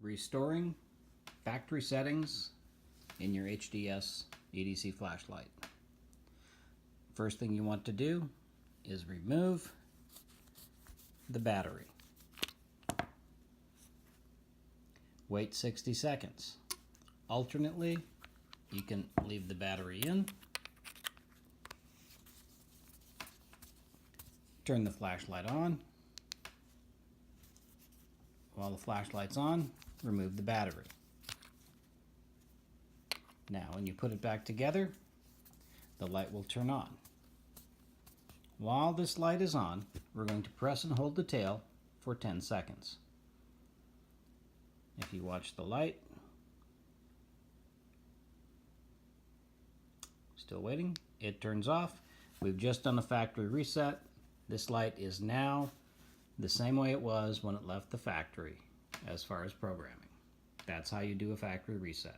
restoring factory settings in your HDS EDC flashlight. First thing you want to do is remove the battery. Wait 60 seconds. Alternately, you can leave the battery in, turn the flashlight on. While the flashlight's on, remove the battery. Now, when you put it back together, the light will turn on. While this light is on, we're going to press and hold the tail for 10 seconds. If you watch the light, still waiting, it turns off. We've just done a factory reset. This light is now the same way it was when it left the factory as far as programming. That's how you do a factory reset.